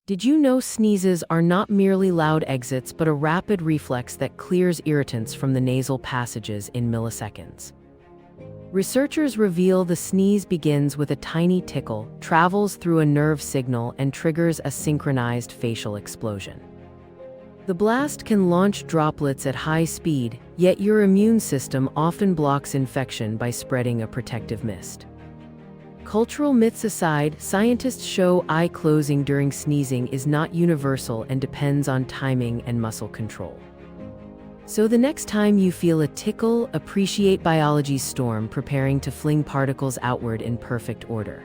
Did you know sneezes are not merely loud exits but a rapid reflex that clears irritants from the nasal passages in milliseconds? Researchers reveal the sneeze begins with a tiny tickle, travels through a nerve signal, and triggers a synchronized facial explosion. The blast can launch droplets at high speed, yet your immune system often blocks infection by spreading a protective mist. Cultural myths aside, scientists show eye closing during sneezing is not universal and depends on timing and muscle control. So the next time you feel a tickle, appreciate biology's storm preparing to fling particles outward in perfect order.